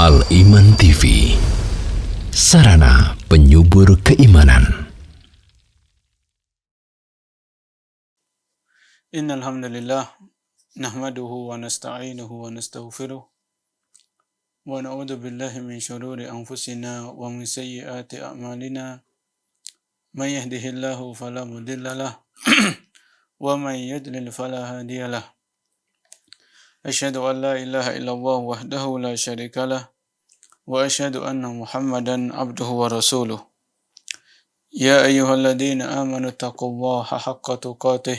Al-Iman TV, sarana penyubur keimanan. Innal hamdalillah nahmaduhu wa nasta'inuhu wa nastaghfiruh wa na'udzu billahi min shururi anfusina wa min sayyiati a'malina. May yahdihillahu fala mudilla lahu wa may yudlil fala hadiya lahu. Asyhadu an la ilaha illallah wahdahu la syarika lah wa asyhadu anna Muhammadan abduhu wa rasuluh. Ya ayyuhalladzina amanu taqullaha haqqa tuqatih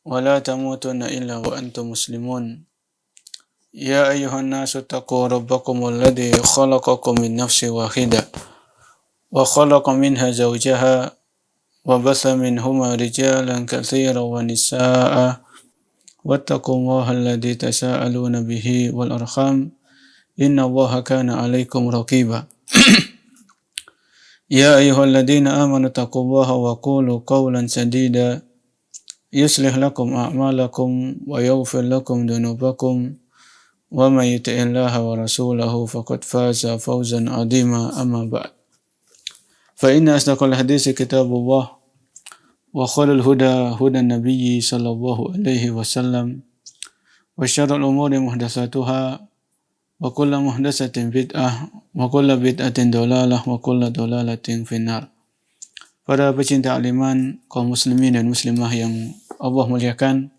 wa la tamutunna illa wa antum muslimun. Ya ayyuhan nasu taqu rabbakumul ladzi khalaqakum min nafsin wahidah wa khalaqa minha zawjaha wa batha minhuma rijalan katsiran wa nisaa'a wattaqullaha alladzi tasaaluna bihi wal arham innallaha kana 'alaikum raqiba. Ya ayyuhalladzina amanu taqullaha wa qulu qawlan sadida yuslih lakum a'malakum wa yaghfir lakum dhunubakum wa may yuti'illaha wa rasulahu faqad faza fawzan 'azima. Amma ba'd. Fa inna asdaqal haditsi kitabullah wa khairul huda hudan nabiyyi sallallahu alaihi wasallam wa syarrul umuri muhdatsatuha wa kullu muhdatsatin bid'ah wa kullu bid'atin dhalalah wa kullu dhalalatin finnar. Para pecinta al-iman, kaum muslimin dan muslimah yang Allah muliakan,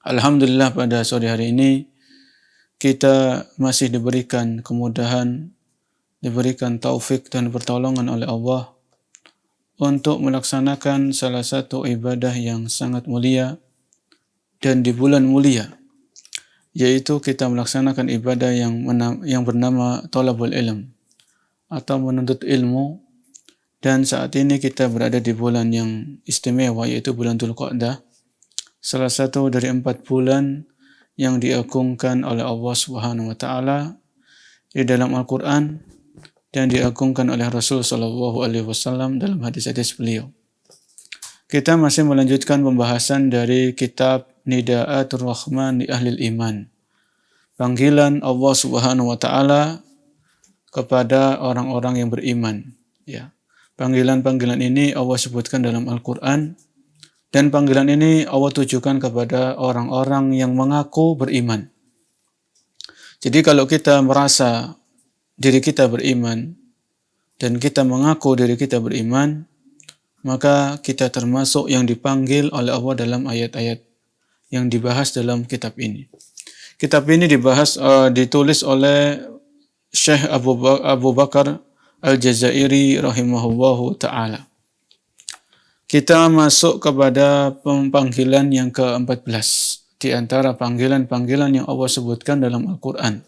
alhamdulillah pada sore hari ini kita masih diberikan kemudahan, diberikan taufik dan pertolongan oleh Allah untuk melaksanakan salah satu ibadah yang sangat mulia dan di bulan mulia, yaitu kita melaksanakan ibadah yang bernama Thalabul Ilm atau menuntut ilmu. Dan saat ini kita berada di bulan yang istimewa, yaitu bulan Dzulqa'dah, salah satu dari 4 bulan yang diagungkan oleh Allah Subhanahu wa taala di dalam Al-Qur'an dan diagungkan oleh Rasul sallallahu alaihi wasallam dalam hadis-hadis beliau. Kita masih melanjutkan pembahasan dari kitab Nida'atur Rahman li Ahlil Iman. Panggilan Allah Subhanahu wa taala kepada orang-orang yang beriman, ya. Panggilan-panggilan ini Allah sebutkan dalam Al-Qur'an, dan panggilan ini Allah tujukan kepada orang-orang yang mengaku beriman. Jadi kalau kita merasa diri kita beriman dan kita mengaku diri kita beriman, maka kita termasuk yang dipanggil oleh Allah dalam ayat-ayat yang dibahas dalam kitab ini. Kitab ini ditulis oleh Syekh Abu Bakar Al-Jazairi rahimahullahu ta'ala. Kita masuk kepada panggilan yang ke-14 di antara panggilan-panggilan yang Allah sebutkan dalam Al-Quran.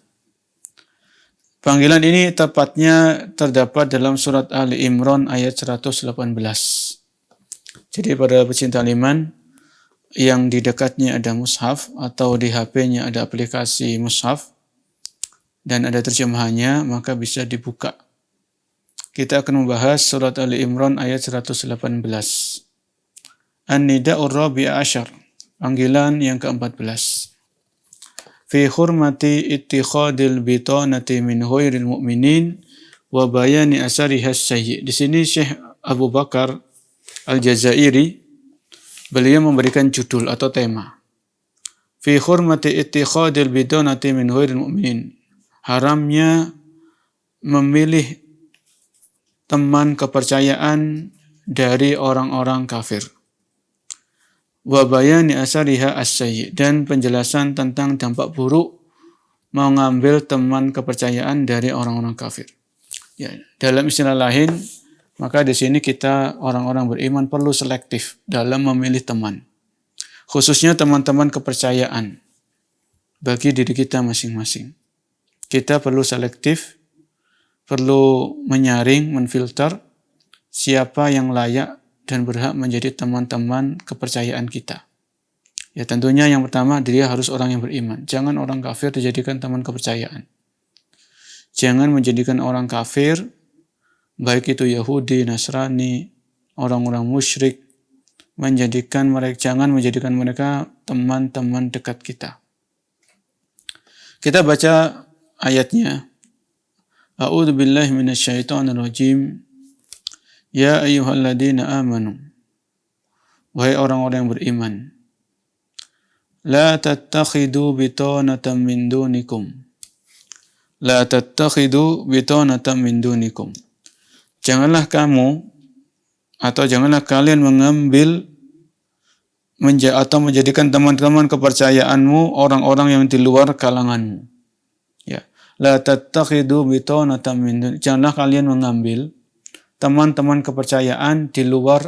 Panggilan ini tepatnya terdapat dalam surat Ali Imran ayat 118. Jadi pada pecinta iman yang di dekatnya ada mushaf atau di HP-nya ada aplikasi mushaf dan ada terjemahannya, maka bisa dibuka. Kita akan membahas surat Ali Imran ayat 118. An-Nida'ur Rabi'a Asyar, panggilan yang ke-14. Fi hurmati ittikhadil bitanati min ghairil mu'minin wa bayani asariha sayyi. Di sini Syekh Abu Bakar Al-Jazairi beliau memberikan judul atau tema. Fi hurmati ittikhadil bitanati min ghairil mu'minin. Haramnya memilih teman kepercayaan dari orang-orang kafir. Wa bayani asariha as-sayyi, dan penjelasan tentang dampak buruk mengambil teman kepercayaan dari orang-orang kafir. Ya, dalam istilah lain, maka di sini kita orang-orang beriman perlu selektif dalam memilih teman. Khususnya teman-teman kepercayaan bagi diri kita masing-masing. Kita perlu selektif, perlu menyaring, menfilter siapa yang layak dan berhak menjadi teman-teman kepercayaan kita. Ya tentunya yang pertama, dia harus orang yang beriman. Jangan orang kafir dijadikan teman kepercayaan. Jangan menjadikan orang kafir, baik itu Yahudi, Nasrani, orang-orang musyrik, jangan menjadikan mereka teman-teman dekat kita. Kita baca ayatnya. A'udzu billahi minasyaitonir rajim. Ya ayyuhalladzina amanu. Wahai orang-orang yang beriman. La tattakhidu bitanatan min dunikum. La tattakhidu bitanatan min dunikum. Janganlah kamu atau janganlah kalian mengambil atau menjadikan teman-teman kepercayaanmu orang-orang yang di luar kalanganmu. Ya. La tattakhidu bitanatan min dunikum. Janganlah kalian mengambil teman-teman kepercayaan di luar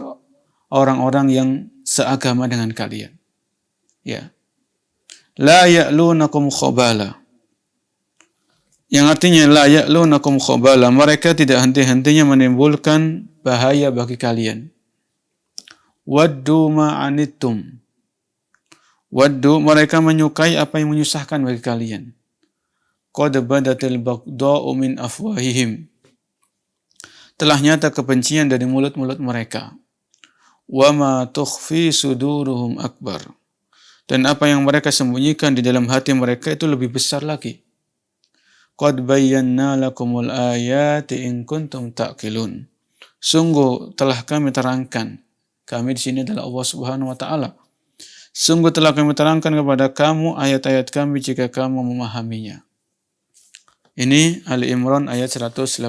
orang-orang yang seagama dengan kalian. Ya. La ya'lunakum khabala. Yang artinya la ya'lunakum khabala, mereka tidak henti-hentinya menimbulkan bahaya bagi kalian. Waddu ma'anittum. Waddu, mereka menyukai apa yang menyusahkan bagi kalian. Qad badatil baghdha'u min afwahihim. Telah nyata kebencian dari mulut-mulut mereka. Wa ma tukhfi suduruhum akbar. Dan apa yang mereka sembunyikan di dalam hati mereka itu lebih besar lagi. Qad bayyana lakumul ayati in kuntum ta'qilun. Sungguh telah kami terangkan. Kami di sini adalah Allah Subhanahu wa taala. Sungguh telah kami terangkan kepada kamu ayat-ayat kami jika kamu memahaminya. Ini Ali Imran ayat 118.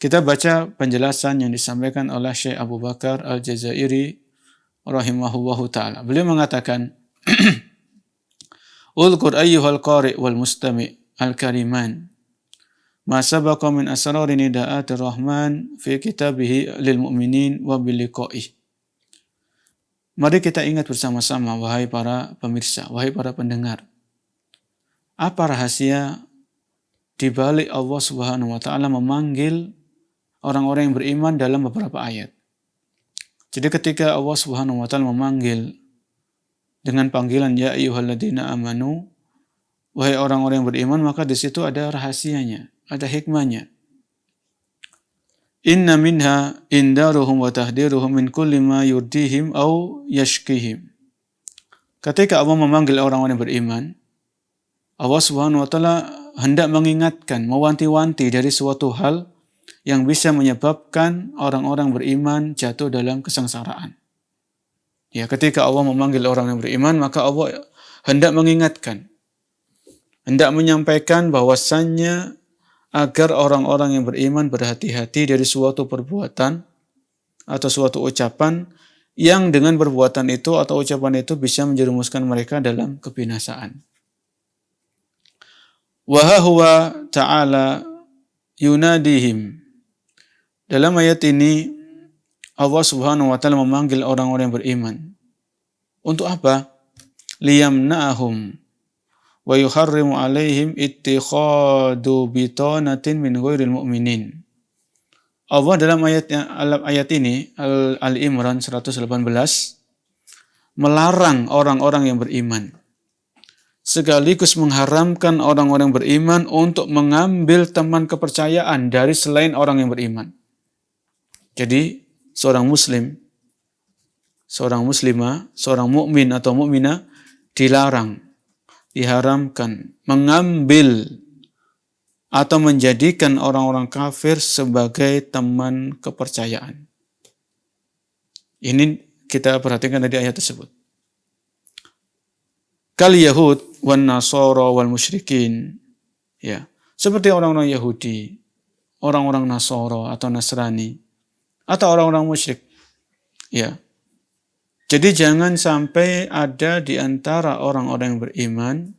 Kita baca penjelasan yang disampaikan oleh Syekh Abu Bakar Al-Jazairi rahimahullahu ta'ala. Beliau mengatakan, Ulqur ayyuhal qari' wal mustami' al-kariman ma sabaqa min asrari nida'atir rahman fi kitabihi lil mu'minin wa bil liqa'ih. Mari kita ingat bersama-sama, wahai para pemirsa, wahai para pendengar. Apa rahasia di balik Allah Subhanahu wa taala memanggil orang-orang yang beriman dalam beberapa ayat? Jadi ketika Allah Subhanahu wa taala memanggil dengan panggilan ya ayyuhalladzina amanu, wahai orang-orang yang beriman, maka di situ ada rahasianya, ada hikmahnya. Inna minha indaruhum wa tahdiruhum min kulli ma yurdihim aw yashkihim. Ketika Allah memanggil orang-orang yang beriman, Allah Subhanahu wa taala hendak mengingatkan, mewanti-wanti dari suatu hal yang bisa menyebabkan orang-orang beriman jatuh dalam kesengsaraan. Ya, ketika Allah memanggil orang yang beriman, maka Allah hendak mengingatkan, hendak menyampaikan bahwasannya agar orang-orang yang beriman berhati-hati dari suatu perbuatan atau suatu ucapan yang dengan perbuatan itu atau ucapan itu bisa menjerumuskan mereka dalam kebinasaan. Wa huwa ta'ala yunadihim. Dalam ayat ini Allah Subhanahu wa taala memanggil orang-orang yang beriman. Untuk apa? Liyamna'ahum wa yuharrimu alaihim ittikhadu bitanatin min ghairil mu'minin. Allah dalam ayat ini Al-Imran 118 melarang orang-orang yang beriman, sekaligus mengharamkan orang-orang beriman untuk mengambil teman kepercayaan dari selain orang yang beriman. Jadi seorang muslim, seorang muslimah, seorang mukmin atau mukminah dilarang, diharamkan mengambil atau menjadikan orang-orang kafir sebagai teman kepercayaan. Ini kita perhatikan dari ayat tersebut. Kal Yahud wan Nasara wal musyrikin. Ya, seperti orang-orang Yahudi, orang-orang Nasara atau Nasrani, atau orang-orang musyrik. Ya. Jadi jangan sampai ada di antara orang-orang yang beriman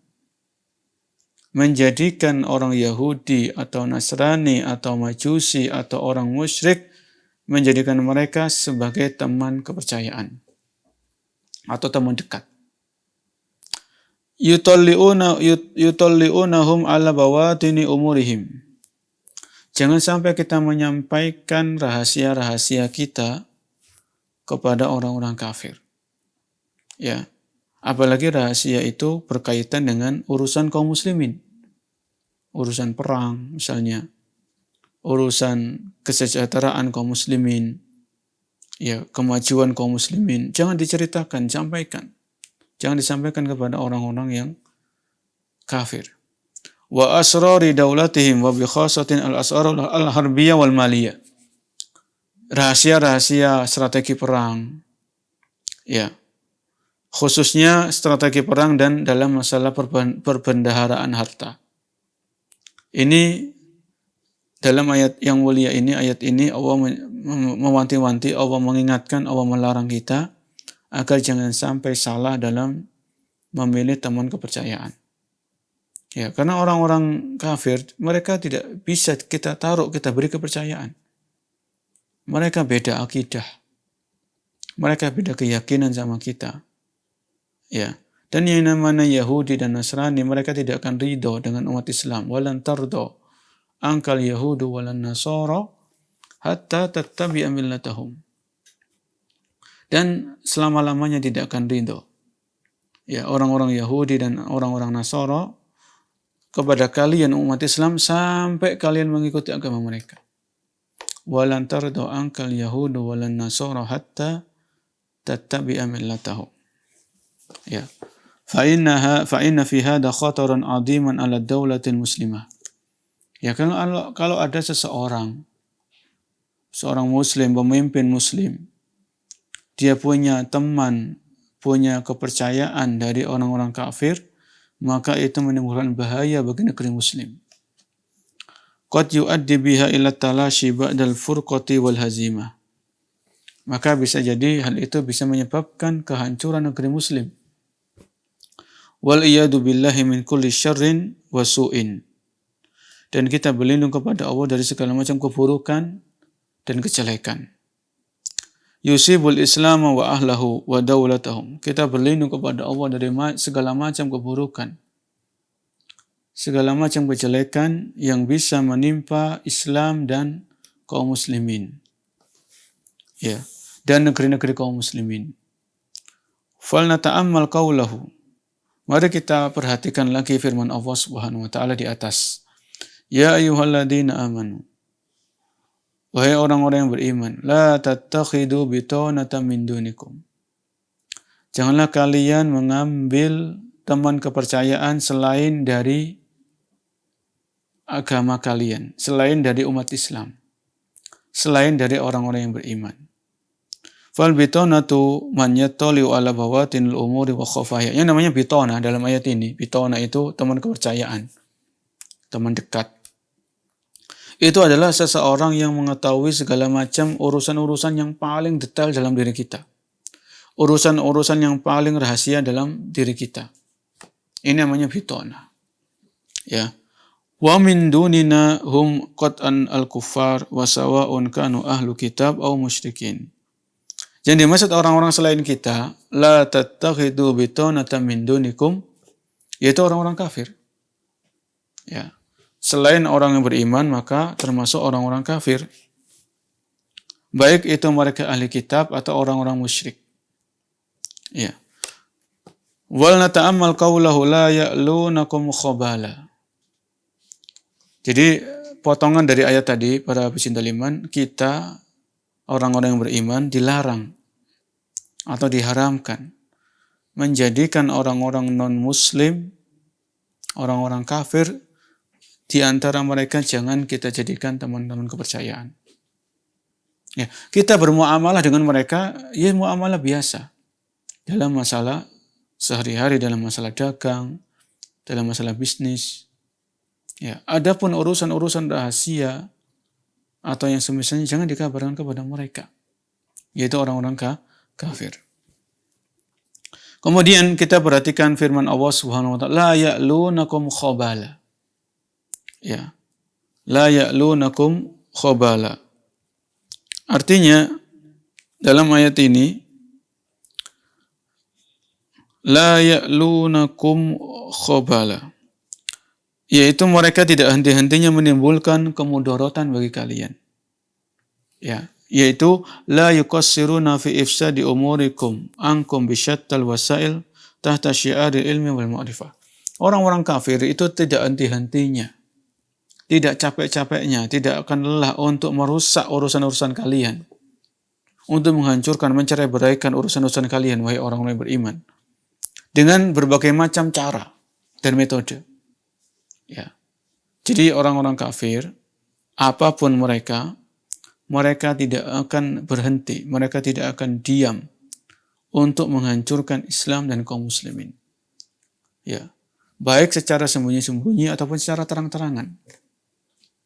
menjadikan orang Yahudi atau Nasrani atau Majusi atau orang musyrik, menjadikan mereka sebagai teman kepercayaan atau teman dekat. Yutalli'unahum ala bawatini umurihim. Jangan sampai kita menyampaikan rahasia-rahasia kita kepada orang-orang kafir. Ya, apalagi rahasia itu berkaitan dengan urusan kaum muslimin. Urusan perang misalnya, urusan kesejahteraan kaum muslimin, ya, kemajuan kaum muslimin, jangan diceritakan, sampaikan. Jangan disampaikan kepada orang-orang yang kafir. wa asrari daulatihim wa bi khasatin al-asrar al-harbiyah wal maliyah. Rahasia-rahasia strategi perang. Ya. Khususnya strategi perang dan dalam masalah perbendaharaan harta. Ini dalam ayat yang mulia ini, ayat ini Allah mewanti-wanti, Allah mengingatkan, Allah melarang kita agar jangan sampai salah dalam memilih teman kepercayaan. Ya, karena orang-orang kafir, mereka tidak bisa kita taruh, kita beri kepercayaan. Mereka beda akidah. Mereka beda keyakinan sama kita. Ya. Dan yang namanya Yahudi dan Nasrani, mereka tidak akan ridho dengan umat Islam. Walan tardo angkal Yahudu walan Nasara hatta tattabi'a millatahum. Dan selama-lamanya tidak akan ridho. Ya, orang-orang Yahudi dan orang-orang Nasara kepada kalian umat Islam sampai kalian mengikuti agama mereka. Walan tardo angkal Yahudu walan Nasara hatta tattabi'a millatahum. Ya. Fa inna fi hadha khataran 'aziman 'ala ad-daulatil muslimah. Ya, kalau ada seorang muslim, pemimpin muslim, dia punya teman, punya kepercayaan dari orang-orang kafir, maka itu menimbulkan bahaya bagi negeri muslim. Qad yu'addi biha ila talashi ba'dal furqati wal hazimah. Maka bisa jadi hal itu bisa menyebabkan kehancuran negeri muslim. Wal iyadu billahi min kulli syarrin wa su'in. Dan kita berlindung kepada Allah dari segala macam keburukan dan kejelekan. Yusibul Islam wa ahlahu wa daulatahum. Kita berlindung kepada Allah dari segala macam keburukan, segala macam kejelekan yang bisa menimpa Islam dan kaum muslimin. Ya, dan negeri-negeri kaum muslimin. Fal nata'ammal qaulahu. Mari kita perhatikan lagi firman Allah Subhanahu wa taala di atas. Ya ayyuhalladzina amanu. Wahai orang-orang yang beriman, la tattakhidu bitanatan min dunikum. Janganlah kalian mengambil teman kepercayaan selain dari agama kalian, selain dari umat Islam, selain dari orang-orang yang beriman. Fal bitanatu man yattali'u ala bawatinil umuri wa khafaya. Yang namanya bitana dalam ayat ini, bitana itu teman kepercayaan, teman dekat. Itu adalah seseorang yang mengetahui segala macam urusan-urusan yang paling detail dalam diri kita. Urusan-urusan yang paling rahasia dalam diri kita. Ini namanya bitana. Ya. Wa min dunina hum qat'an al-kuffar wa sawa'un kanu ahlu kitab aw musyrikin. Yang dimaksud orang-orang selain kita, la tattakhidu bitanatan min dunikum, yaitu orang-orang kafir. Ya. Selain orang yang beriman, maka termasuk orang-orang kafir. Baik itu mereka ahli kitab atau orang-orang musyrik. Ya. Wal nata'ammal qawlahu la ya'lunakum khabala. Jadi potongan dari ayat tadi, para pecinta iman, kita orang-orang yang beriman dilarang atau diharamkan menjadikan orang-orang non-muslim, orang-orang kafir, di antara mereka jangan kita jadikan teman-teman kepercayaan. Ya, kita bermuamalah dengan mereka, ya muamalah biasa. Dalam masalah sehari-hari, dalam masalah dagang, dalam masalah bisnis. Ya, adapun urusan-urusan rahasia atau yang semisalnya jangan dikabarkan kepada mereka, yaitu orang-orang kafir. Kemudian kita perhatikan firman Allah Subhanahu wa taala, la ya'lunakum khabala. Ya. La ya'lunakum khabala. Artinya dalam ayat ini la ya'lunakum khabala, yaitu mereka tidak henti-hentinya menimbulkan kemudaratan bagi kalian. Ya, yaitu la yuqassiruna fi ifsadi umurikum ankum bisyattal wasail tahta syiaril ilmi wal ma'rifah. Orang-orang kafir itu tidak henti-hentinya, tidak capek-capeknya, tidak akan lelah untuk merusak urusan-urusan kalian, untuk menghancurkan, mencerai-beraikan urusan-urusan kalian, wahai orang-orang yang beriman, dengan berbagai macam cara dan metode. Ya. Jadi orang-orang kafir, apapun mereka tidak akan berhenti, mereka tidak akan diam untuk menghancurkan Islam dan kaum muslimin. Ya, baik secara sembunyi-sembunyi ataupun secara terang-terangan.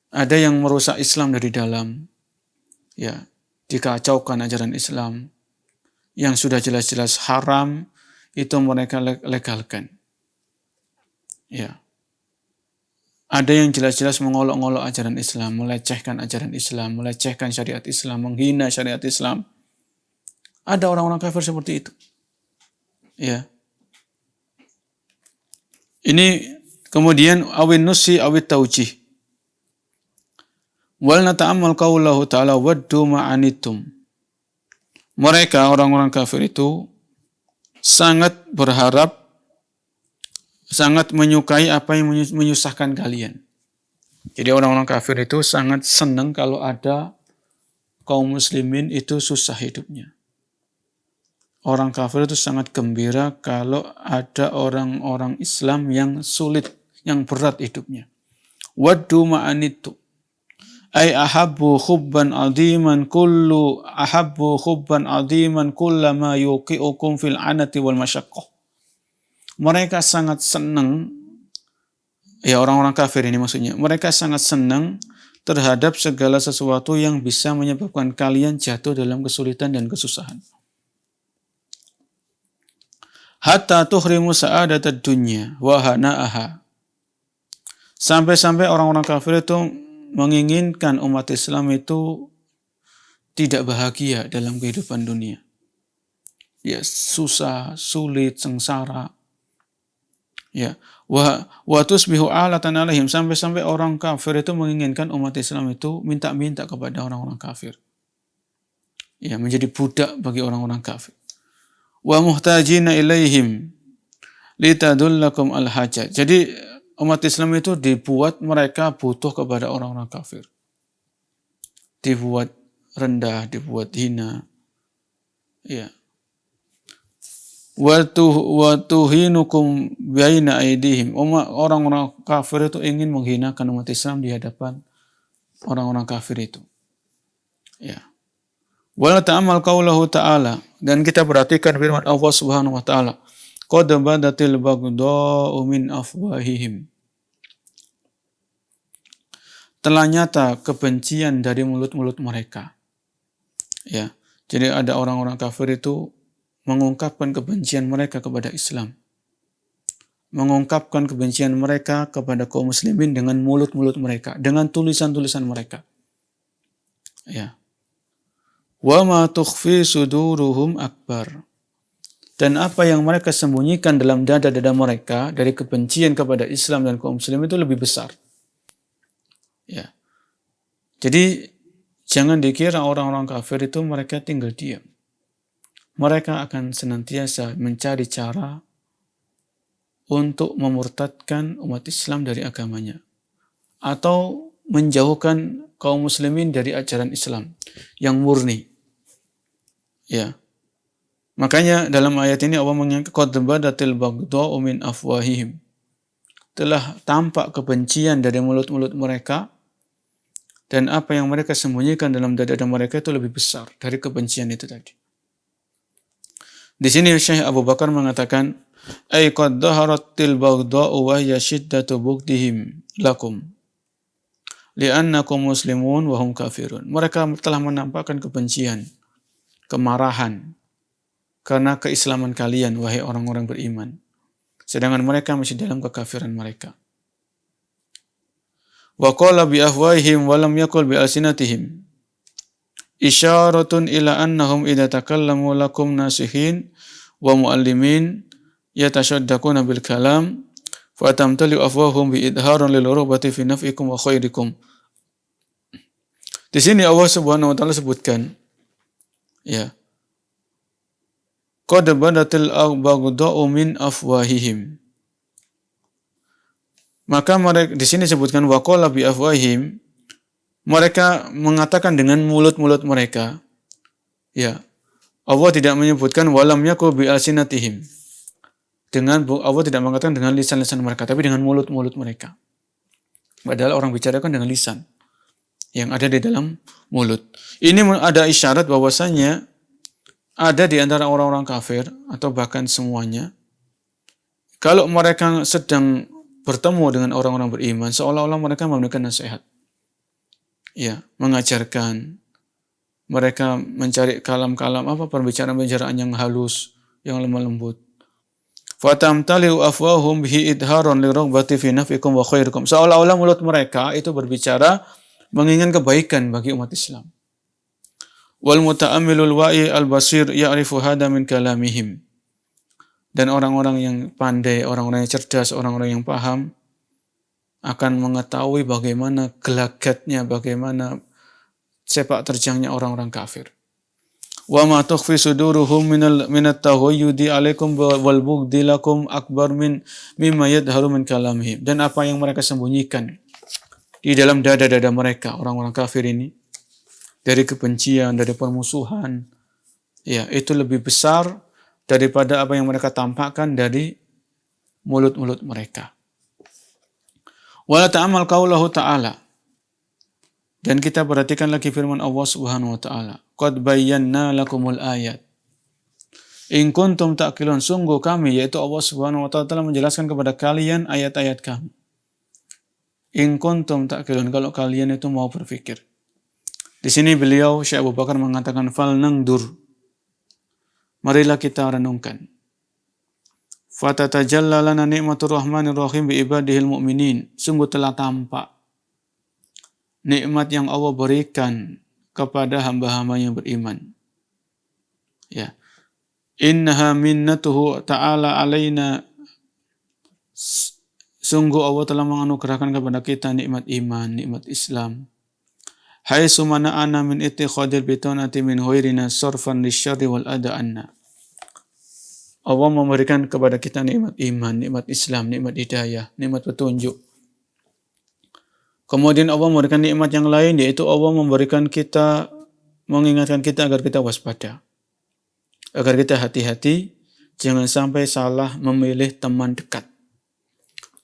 Ada yang merusak Islam dari dalam, ya, dikacaukan ajaran Islam yang sudah jelas-jelas haram itu mereka legalkan. Ya. Ada yang jelas-jelas mengolok-olok ajaran Islam, melecehkan ajaran Islam, melecehkan syariat Islam, menghina syariat Islam. Ada orang-orang kafir seperti itu. Ya. Ini kemudian awin nusi awit taujih. Wal nata'ammal qaulahu ta'ala waddu ma'anitum. Mereka orang-orang kafir itu sangat berharap, sangat menyukai apa yang menyusahkan kalian. Jadi orang-orang kafir itu sangat senang kalau ada kaum muslimin itu susah hidupnya. Orang kafir itu sangat gembira kalau ada orang-orang Islam yang sulit, yang berat hidupnya. Waddu ma'anitu. Ay ahabbu khubban adiman kullama yuqi'ukum fil anati wal masyaqqah. Mereka sangat senang, ya orang-orang kafir ini maksudnya, mereka sangat senang terhadap segala sesuatu yang bisa menyebabkan kalian jatuh dalam kesulitan dan kesusahan. Hatta tuhrimu sa'adatad dunya wa hana'aha. Sampai-sampai orang-orang kafir itu menginginkan umat Islam itu tidak bahagia dalam kehidupan dunia. Ya, susah, sulit, sengsara. Ya, wa tusbihu alatan alaihim, sampai-sampai orang kafir itu menginginkan umat Islam itu minta-minta kepada orang-orang kafir. Ya, menjadi budak bagi orang-orang kafir. Wa muhtajina ilaihim litadullakum al-hajat. Jadi umat Islam itu dibuat mereka butuh kepada orang-orang kafir. Dibuat rendah, dibuat hina. Ya. Wa tuhinukum baina aidihim. Orang-orang kafir itu ingin menghinakan umat Islam di hadapan orang-orang kafir itu. Ya. Wala ta'amal qaulahu ta'ala, dan kita perhatikan firman Allah Subhanahu wa taala. Qad badatil baghdha'u min afwahihim. Telah nyata kebencian dari mulut-mulut mereka. Ya. Jadi ada orang-orang kafir itu mengungkapkan kebencian mereka kepada Islam. Mengungkapkan kebencian mereka kepada kaum muslimin dengan mulut-mulut mereka, dengan tulisan-tulisan mereka. Ya. Wa ma tukhfi suduruhum akbar. Dan apa yang mereka sembunyikan dalam dada-dada mereka dari kebencian kepada Islam dan kaum muslim itu lebih besar. Ya. Jadi jangan dikira orang-orang kafir itu mereka tinggal diam. Mereka akan senantiasa mencari cara untuk memurtadkan umat Islam dari agamanya atau menjauhkan kaum muslimin dari ajaran Islam yang murni. Ya. Makanya dalam ayat ini Allah mengatakan qad badatil baghdha'u min afwahihim. Telah tampak kebencian dari mulut-mulut mereka, dan apa yang mereka sembunyikan dalam dada-dada mereka itu lebih besar dari kebencian itu tadi. Di sini Syekh Abu Bakar mengatakan, ay qad dhaharatil baghdha'u wa hiya shiddatu bughdihim lakum li'annakum muslimun wa hum kafirun. Mereka telah menampakkan kebencian, kemarahan karena keislaman kalian, wahai orang-orang beriman, sedangkan mereka masih dalam kekafiran mereka. Wa qala bi afwahihim wa lam yaqul bi alsinatihim. Isyaratun ila annahum idza takallamu lakum nasihin wa muallimin yatashaddaquna bil kalam fa tamtali afwahum bi idharan lil rubati fi naf'ikum wa khairikum. Di sini Allah Subhanahu wa taala sebutkan, ya, qad badatil baghdha'u min afwahihim. Maka mereka di sini sebutkan wa qala bi afwahihim, mereka mengatakan dengan mulut-mulut mereka. Ya. Allah tidak menyebutkan walam yakul bi alsinatihim. Allah tidak mengatakan dengan lisan-lisan mereka, tapi dengan mulut-mulut mereka. Padahal orang bicara kan dengan lisan yang ada di dalam mulut. Ini ada isyarat bahwasanya ada di antara orang-orang kafir atau bahkan semuanya, kalau mereka sedang bertemu dengan orang-orang beriman, seolah-olah mereka memberikan nasihat. Ya, mengajarkan, mereka mencari kalam-kalam perbicaraan-pembicaraan yang halus, yang lemah lembut. Fatamtaliu afwahum bihi idharon li raghbati fi nafikum wa khairikum. Seolah-olah mulut mereka itu berbicara menginginkan kebaikan bagi umat Islam. Wal muta'ammilul wa'i al-basir ya'rifu hada min kalamihim. Dan orang-orang yang pandai, orang-orang yang cerdas, orang-orang yang paham akan mengetahui bagaimana gelagatnya, bagaimana sepak terjangnya orang-orang kafir. Wa ma tukhfi suduruhum minat taghayyudi alaikum wal bughdi lakum akbar mimma yadharu min kalamihim. Dan apa yang mereka sembunyikan di dalam dada-dada mereka, orang-orang kafir ini, dari kebencian, dari permusuhan, ya, itu lebih besar daripada apa yang mereka tampakkan dari mulut-mulut mereka. Wala ta'amal qaulahu ta'ala. Dan kita perhatikan lagi firman Allah Subhanahu wa taala, qad bayyana lakumul ayat. In kuntum ta'qilun, sungguh kami, yaitu Allah Subhanahu wa taala telah menjelaskan kepada kalian ayat-ayat kami. In kuntum ta'qilun, kalau kalian itu mau berpikir. Di sini beliau Syekh Abu Bakar mengatakan fal nangdur. Marilah kita renungkan. Fatatajalla lana ni'matur rahmanir rahim bi ibadihil mu'minin. Sungguh telah tampak nikmat yang Allah berikan kepada hamba-hamba yang beriman. Ya. Innaha minnatuhu ta'ala alaina. Sungguh Allah telah menganugerahkan kepada kita nikmat iman, nikmat Islam. Haitsu mana'ana min ittikhadil bitanati min ghairina sarfan lisyarri wal ada'anna. Allah memberikan kepada kita nikmat iman, nikmat Islam, nikmat hidayah, nikmat petunjuk. Kemudian Allah memberikan nikmat yang lain, yaitu Allah memberikan kita, mengingatkan kita agar kita waspada. Agar kita hati-hati, jangan sampai salah memilih teman dekat.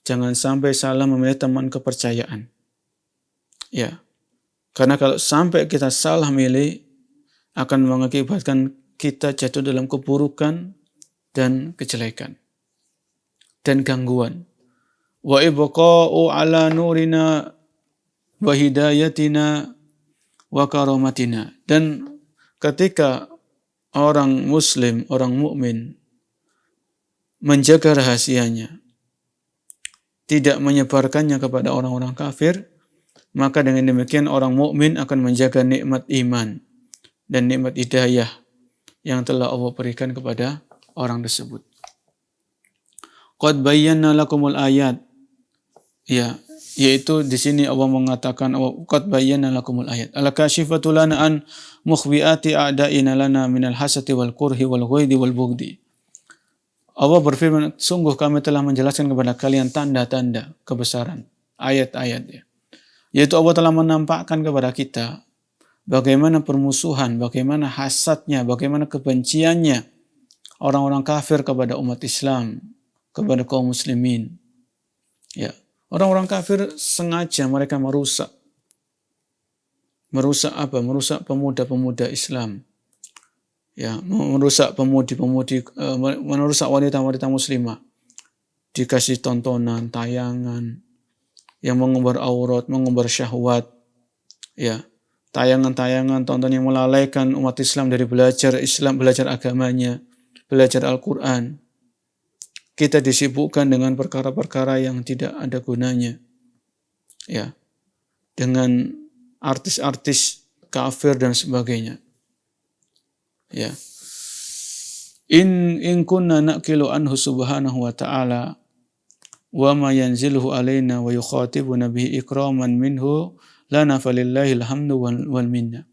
Jangan sampai salah memilih teman kepercayaan. Ya. Karena kalau sampai kita salah milih, akan mengakibatkan kita jatuh dalam keburukan dan kejelekan. Dan gangguan. Wa ibqa'u ala nurina wa hidayatina wa karamatina. Dan ketika orang muslim, orang mukmin menjaga rahasianya, tidak menyebarkannya kepada orang-orang kafir, maka dengan demikian orang mukmin akan menjaga nikmat iman dan nikmat hidayah yang telah Allah berikan kepada orang tersebut. Qad bayyana lakumul ayat. Ya, yaitu di sini Allah mengatakan qad bayyana lakumul ayat. Al-kashifatu lana an mukhbiati a'da'ina lana minal hasati wal kurhi wal ghaidi wal bughdi. Allah berfirman, sungguh kami telah menjelaskan kepada kalian tanda-tanda kebesaran, ayat-ayat ya. Yaitu Allah telah menampakkan kepada kita bagaimana permusuhan, bagaimana hasadnya, bagaimana kebenciannya orang-orang kafir kepada umat Islam, kepada kaum muslimin. Ya, orang-orang kafir sengaja mereka merusak. Merusak apa? Merusak pemuda-pemuda Islam. Ya, merusak pemudi-pemudi, merusak wanita-wanita muslimah. Dikasih tontonan, tayangan yang mengumbar aurat, mengumbar syahwat. Ya, tayangan-tayangan, tonton yang melalaikan umat Islam dari belajar Islam, belajar agamanya, belajar Al-Quran. Kita disibukkan dengan perkara-perkara yang tidak ada gunanya. Ya, dengan artis-artis kafir dan sebagainya. Ya. In kunna naqilu anhu subhanahu wa ta'ala wa ma yanziluhu alaina wa yukhatibuna bihi ikraman minhu lana falillahil hamdu wal minna.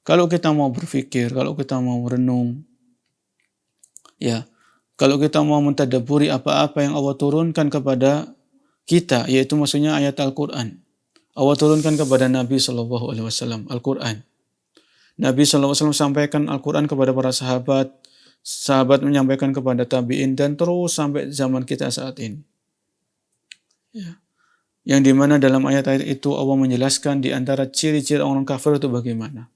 Kalau kita mau berpikir, kalau kita mau merenung, ya, kalau kita mau mentadabburi apa-apa yang Allah turunkan kepada kita, yaitu maksudnya ayat Al-Quran. Allah turunkan kepada Nabi SAW Al-Quran. Nabi SAW sampaikan Al-Quran kepada para sahabat, sahabat menyampaikan kepada tabi'in, dan terus sampai zaman kita saat ini. Ya. yang dimana dalam ayat-ayat itu Allah menjelaskan di antara ciri-ciri orang kafir itu bagaimana.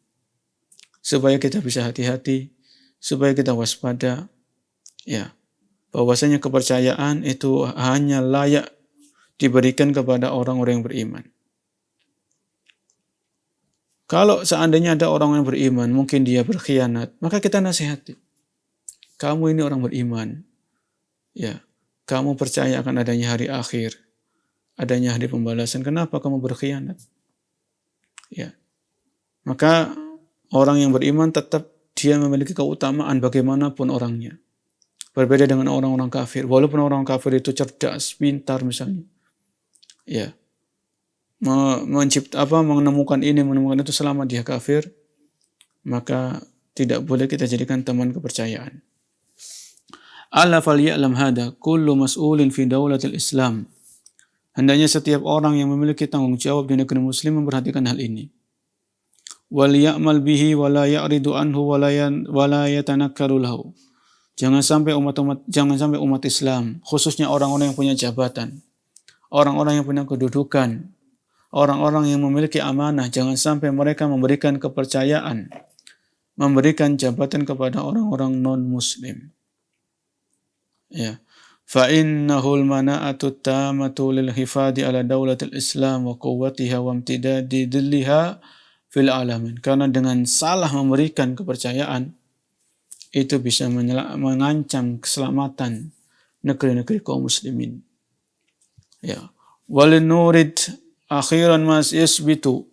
Supaya kita bisa hati-hati, supaya kita waspada, ya, bahwasanya kepercayaan itu hanya layak diberikan kepada orang-orang yang beriman. Kalau seandainya ada orang yang beriman, mungkin dia berkhianat, maka kita nasihati. Kamu ini orang beriman, ya, kamu percaya akan adanya hari akhir, adanya hari pembalasan. Kenapa kamu berkhianat? Ya, maka orang yang beriman tetap dia memiliki keutamaan bagaimanapun orangnya. Berbeda dengan orang-orang kafir. Walaupun orang kafir itu cerdas, pintar misalnya, ya, menemukan ini, menemukan itu selama dia kafir, maka tidak boleh kita jadikan teman kepercayaan. Ala falya'lam hada kullu mas'ulin fi daulatil Islam. Hendaknya setiap orang yang memiliki tanggung jawab di negeri muslim memperhatikan hal ini. Wal ya'mal bihi wa la ya'ridu anhu wa la yatanakkaru lahu. Jangan sampai umat Islam, khususnya orang-orang yang punya jabatan, orang-orang yang punya kedudukan, orang-orang yang memiliki amanah, jangan sampai mereka memberikan kepercayaan, memberikan jabatan kepada orang-orang non-muslim. Ya. Fa innahul mana'atu tamatu lil hifadi ala daulatil Islam wa quwwatiha wa imtidadi dhilliha fil alamin. Karena dengan salah memberikan kepercayaan itu bisa mengancam keselamatan negeri-negeri kaum muslimin. Ya. Walin nurid akhiran ma yusbitu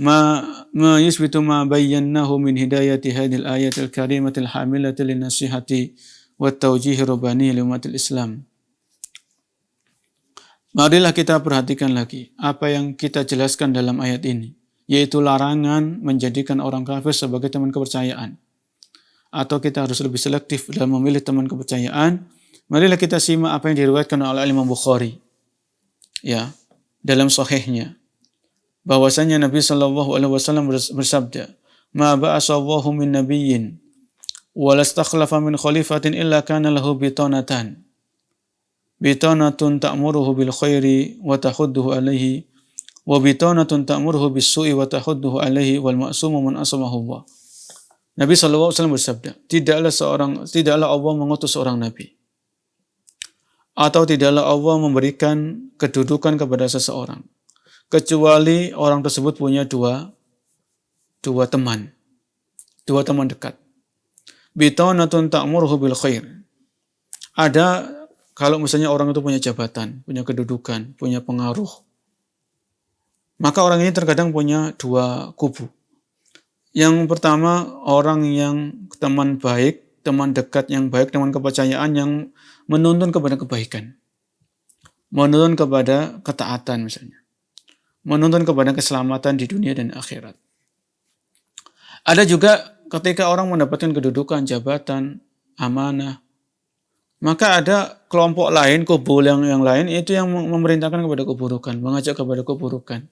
ma bayyanahu min hidayati hadhil ayatil karimatil hamilati lin nasihati wa tawjih rabbani li umatil Islam. Marilah kita perhatikan lagi apa yang kita jelaskan dalam ayat ini, yaitu larangan menjadikan orang kafir sebagai teman kepercayaan. Atau kita harus lebih selektif dalam memilih teman kepercayaan. Marilah kita simak apa yang diriwayatkan oleh Imam Bukhari, ya, dalam sahihnya, bahwasanya Nabi sallallahu alaihi wasallam bersabda, "Ma ba'asa Allahu min nabiyyin wa lastakhlafa min khalifatin illa kana lahu bitanatan. Bitanatun ta'muruhu bil khairi wa tahudduhu alaihi wa bitanatun ta'muruhu bis su'i wa tahudduhu alaihi wal ma'sumu man asamahu Allah." Nabi sallallahu alaihi wasallam bersabda, tidaklah Allah mengutus seorang nabi, atau tidaklah Allah memberikan kedudukan kepada seseorang kecuali orang tersebut punya dua teman dekat. Bitanatun ta'muruhu bil khair. Ada, kalau misalnya orang itu punya jabatan, punya kedudukan, punya pengaruh, maka orang ini terkadang punya dua kubu. Yang pertama, orang yang teman baik, teman dekat yang baik, teman kepercayaan yang menuntun kepada kebaikan, menuntun kepada ketaatan misalnya, menuntun kepada keselamatan di dunia dan akhirat. Ada juga ketika orang mendapatkan kedudukan, jabatan, amanah, maka ada kelompok lain, kubu yang lain, itu yang memerintahkan kepada keburukan, mengajak kepada keburukan,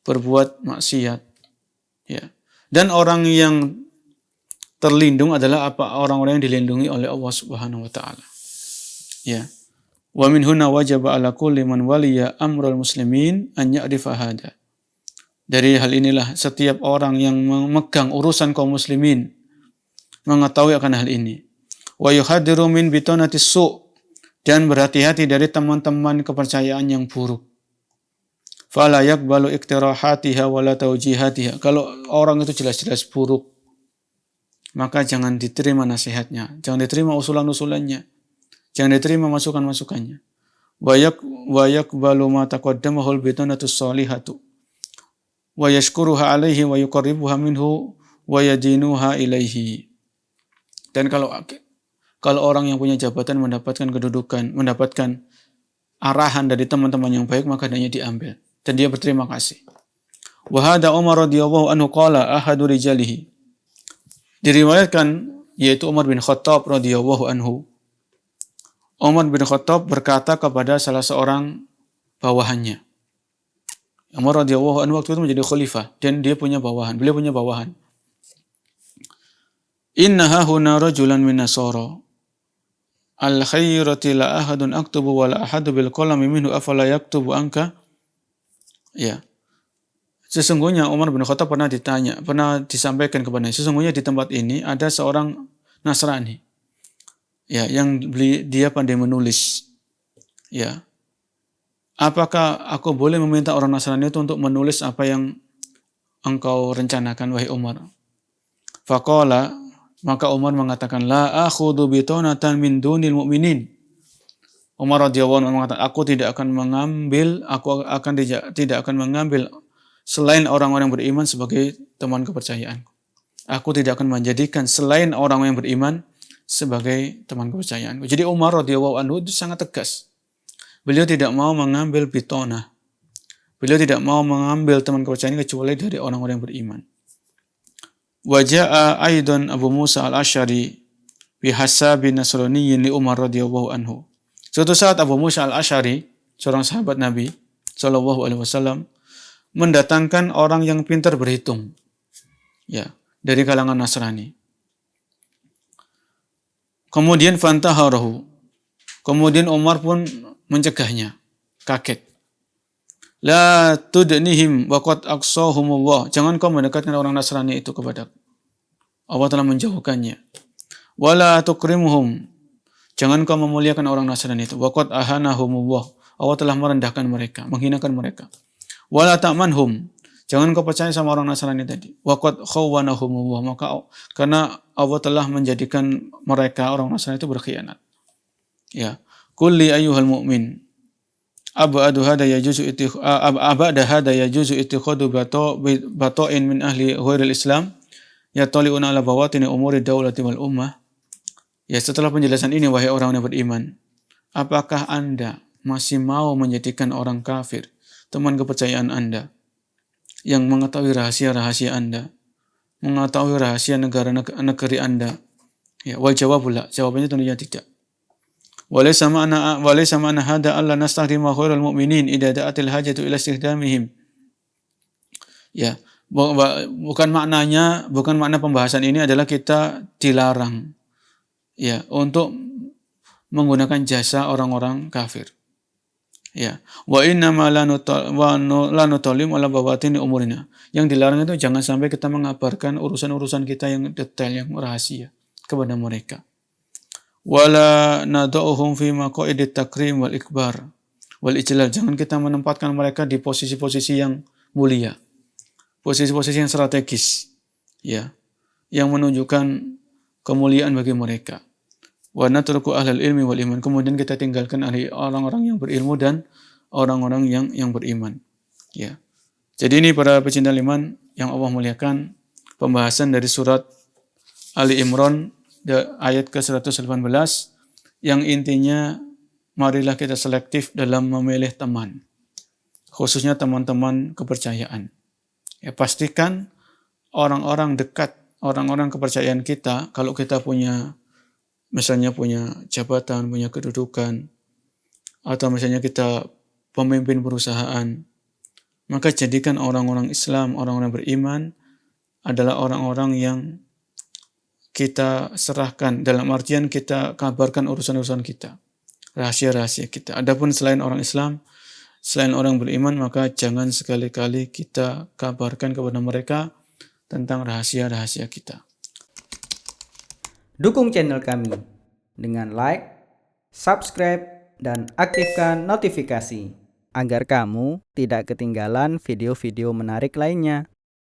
berbuat maksiat, ya. Dan orang yang terlindung adalah orang-orang yang dilindungi oleh Allah Subhanahu wa taala. Ya. Wa min huna wajaba ala kulli man waliya amrul muslimin an ya'rifa hada. Dari hal inilah setiap orang yang memegang urusan kaum muslimin mengetahui akan hal ini. Wa yuhadiru min bitanatis su', dan berhati-hati dari teman-teman kepercayaan yang buruk. Fala yaqbalu iktirahatiha wala tawjihatiha. Kalau orang itu jelas-jelas buruk, maka jangan diterima nasihatnya, jangan diterima usulan-usulannya, jangan diterima masukan-masukannya. Wa yaqbalu ma taqaddamahu al-bitanatus salihatu wa yashkuruha alaihi wa yuqarribuha minhu wa yadinuha ilaihi. Dan kalau orang yang punya jabatan mendapatkan kedudukan, mendapatkan arahan dari teman-teman yang baik, maka hendaknya diambil dan dia berterima kasih. Wa hada Umar radhiyallahu anhu qala ahadu rijalihi. Diriwayatkan, yaitu Umar bin Khattab radhiyallahu anhu. Umar bin Khattab berkata kepada salah seorang bawahannya. Umar radhiyallahu anhu waktu itu menjadi khalifah dan dia punya bawahan, beliau punya bawahan. Innaha huna rajulan min Nasara. al-khayrati la ahadun aktubu wa la ahadu bil qalami minhu afala yaktubu anka. Ya. Sesungguhnya Umar bin Khattab pernah disampaikan kepadanya, sesungguhnya di tempat ini ada seorang Nasrani. Ya, dia pandai menulis. Ya. Apakah aku boleh meminta orang Nasrani itu untuk menulis apa yang engkau rencanakan, wahai Umar? Faqala, maka Umar mengatakan, la akhudhu bitonatan min dunil mu'minin. Umar radhiyallahu anhu mengatakan, aku tidak akan mengambil selain orang-orang beriman sebagai teman kepercayaan. Aku tidak akan menjadikan selain orang yang beriman sebagai teman kepercayaan. Jadi Umar radhiyallahu anhu itu sangat tegas. Beliau tidak mau mengambil bitonah. Beliau tidak mau mengambil teman kepercayaan kecuali dari orang-orang yang beriman. Waja'a aidan Abu Musa al-Asy'ari bihasabi nasraniyyin li Umar radhiyallahu anhu. Suatu saat Abu Musa al-Asy'ari, seorang sahabat Nabi sallallahu alaihi wasallam, mendatangkan orang yang pintar berhitung, ya, dari kalangan Nasrani. Kemudian fantaharahu. Kemudian Umar pun mencegahnya, kaget. La tudnihim waqad aqsahumullah. Jangan kau mendekatkan orang Nasrani itu kepada Allah telah menjauhkannya. Wala tukrimuhum. Jangan kau memuliakan orang Nasrani itu. Waqad ahanahumullah. Allah telah merendahkan mereka, menghinakan mereka. Wala ta'manhum. Jangan kau percaya sama orang Nasrani tadi. Waqad khawwanahumullah. Maka karena Allah telah menjadikan mereka orang Nasrani itu berkhianat. Ya. Kulli ayyuhal mu'min. Abada hada yajuzu ittikhadu bato'in min ahli ghairil Islam yatali'una ala bawatini umuri dawlati wal ummah. Ya, setelah penjelasan ini, wahai orang yang beriman, apakah Anda masih mau menjadikan orang kafir teman kepercayaan Anda, yang mengetahui rahasia-rahasia Anda, mengetahui rahasia negeri Anda? Ya, wal jawabullah, jawabannya tentunya tidak. Walaysa ma'na hada alla nastaghdima khairal mu'minin idza da'atil hajatu ila istighdamihim. Ya, bukan makna pembahasan ini adalah kita dilarang, ya, untuk menggunakan jasa orang-orang kafir. Ya, wa inna ma la nutallim ala bawatin umurina. Yang dilarang itu jangan sampai kita mengabarkan urusan-urusan kita yang detail, yang rahasia kepada mereka. Wala nadauhum fi maqaidit takrim wal ikbar wal ijlal. Jangan kita menempatkan mereka di posisi-posisi yang mulia, posisi-posisi yang strategis, ya, yang menunjukkan kemuliaan bagi mereka. Wa natruku ahlal ilmi wal iman. Kemudian kita tinggalkan orang-orang yang berilmu dan orang-orang yang beriman. Ya. Jadi ini para pecinta iman yang Allah muliakan, pembahasan dari surat Ali Imran ayat ke-118 yang intinya marilah kita selektif dalam memilih teman, khususnya teman-teman kepercayaan. Ya, pastikan orang-orang dekat, orang-orang kepercayaan kita, kalau kita misalnya punya jabatan, punya kedudukan, atau misalnya kita pemimpin perusahaan, maka jadikan orang-orang Islam, orang-orang beriman adalah orang-orang yang kita serahkan, dalam artian kita kabarkan urusan-urusan kita, rahasia-rahasia kita. Adapun selain orang Islam, selain orang beriman, maka jangan sekali-kali kita kabarkan kepada mereka tentang rahasia-rahasia kita. Dukung channel kami dengan like, subscribe, dan aktifkan notifikasi agar kamu tidak ketinggalan video-video menarik lainnya.